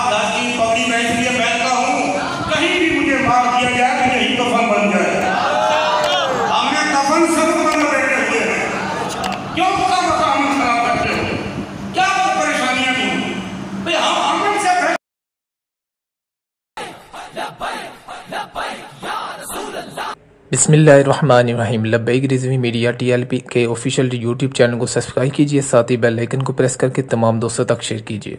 की पगड़ी मैं इसलिए पहनता हूँ कहीं भी मुझे मार दिया जाए तो यही कफन बन जाए। हमने कफन सब बना बैठे हुए हैं, क्यों उसका मकाम खराब करते हो? क्या वो परेशानियां दी भाई? हम अमन से बिस्मिल्लाहिर्रहमानिर्रहीम। लब्बैक रिज़वी मीडिया TLP के ऑफिशियल यूट्यूब चैनल को सब्सक्राइब कीजिए, साथ ही बेल आइकन को प्रेस करके तमाम दोस्तों तक शेयर कीजिए।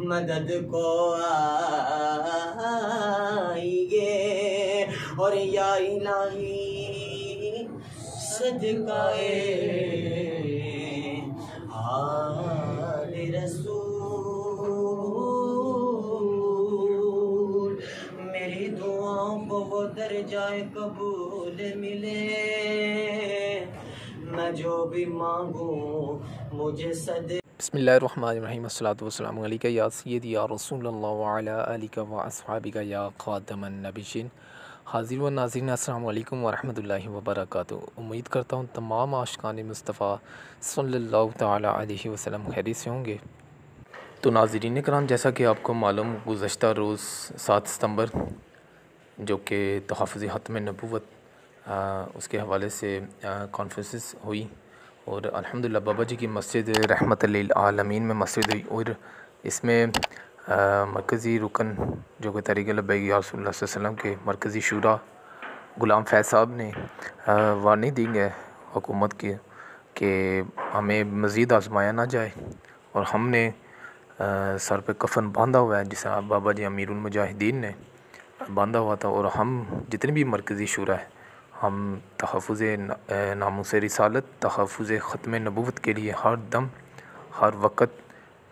मदद को आइए और या इलाही सदकाए आले रसूल, मेरी दुआओं को वो दर्जाए कबूल मिले, मैं जो भी मांगूं मुझे सद। बिस्मिल्लाहिर्रहमानिर्रहीम। अस्सलातु वस्सलामु अलैका या सय्यदी या रसूलल्लाह व अला आलिका व अस्हाबिका या खातमन नबिय्यीन। हाज़िर व नाज़रीन, अस्सलामु अलैकुम व रहमतुल्लाहि व बरकातुहू। उम्मीद करता हूँ तमाम आशिकान मुस्तफ़ा सल्लल्लाहु तआला अलैहि वसल्लम खैरियत से होंगे। तो नाज़रीन कराम, जैसा कि आपको मालूम, गुज़श्ता रोज़ 7 सितंबर जो कि तहफ़्फ़ुज़ ख़त्म नबूवत उसके हवाले से कॉन्फ्रेंसेस हुई और अल्हम्दुलिल्लाह बाबा जी की मस्जिद रहमतुल लिल आलमीन में मस्जिद हुई और इसमें मरकज़ी रुकन जो कि तरीक़े लब्बैक या रसूलल्लाह सल्लल्लाहु अलैहि वसल्लम के मरकज़ी शूरा ग़ुलाम फैज़ साहब ने वार्निंग दी है हुकूमत की कि हमें मज़ीद आज़माया ना जाए और हमने सर पे कफ़न बांधा हुआ है जिसे बाबा जी अमीरुल मुजाहिदीन ने बांधा हुआ था, और हम जितने भी मरकज़ी शूरा है हम तहफ़्फ़ुज़ नामूस रिसालत, तहफ़्फ़ुज़ ख़त्म नबूवत के लिए हर दम हर वक्त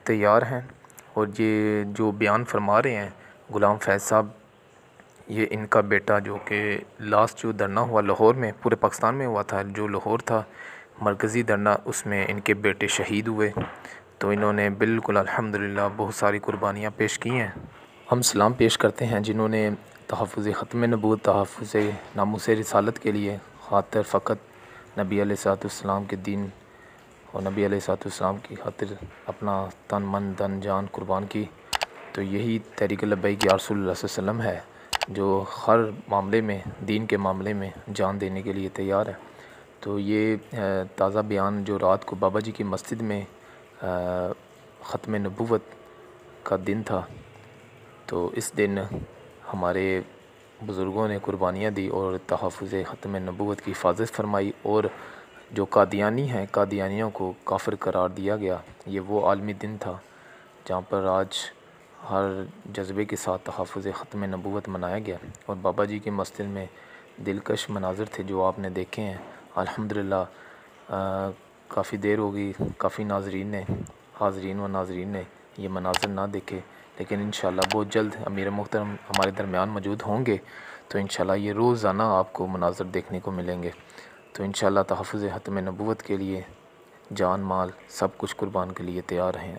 तैयार हैं। और ये जो बयान फरमा रहे हैं ग़ुलाम फैज़ साहब, ये इनका बेटा जो कि लास्ट जो धरना हुआ लाहौर में, पूरे पाकिस्तान में हुआ था, जो लाहौर था मरकज़ी धरना, उसमें इनके बेटे शहीद हुए। तो इन्होंने बिल्कुल अल्हम्दुलिल्लाह बहुत सारी कुर्बानियाँ पेश की हैं। हम सलाम पेश करते हैं जिन्होंने तहफ़्फ़ुज़ ख़त्म नबूवत, तहफ़्फ़ुज़ नामूस रिसालत के लिए खातिर फ़कत नबी अलैहिस्सलाम के दीन और नबी अलैहिस्सलाम की खातिर अपना तन मन धन जान कुर्बान की। तो यही तहरीक लब्बैक या रसूलल्लाह सल्लल्लाहु अलैहि वसल्लम है जो हर मामले में, दीन के मामले में जान देने के लिए तैयार है। तो ये ताज़ा बयान जो रात को बाबा जी की मस्जिद में ख़त्म नबूवत का दिन था, तो इस दिन हमारे बुज़ुर्गों ने कुर्बानियाँ दी और तहफ़्फ़ुज़ ख़त्म नबूवत की हिफाज़त फरमाई, और जो कादियानी हैं, कादियानियों को काफ़िर करार दिया गया। ये वो आलमी दिन था जहाँ पर आज हर जज्बे के साथ तहफ़्फ़ुज़ ख़त्म नबूवत मनाया गया, और बाबा जी की मस्जिद में दिलकश मनाज़र थे जो आपने देखे हैं। अल्हम्दुलिल्लाह काफ़ी देर हो गई, काफ़ी हाज़रीन व नाज़रीन ने ये मनाज़र ना देखे, लेकिन इंशाअल्लाह बहुत जल्द अमीर मोहतरम हमारे दरमियान मौजूद होंगे तो इंशाअल्लाह ये रोज़ाना आपको मनाज़र देखने को मिलेंगे। तो इंशाअल्लाह तहफ़्फ़ुज़ ख़त्म नबूवत के लिए जान माल सब कुछ कुर्बान के लिए तैयार हैं।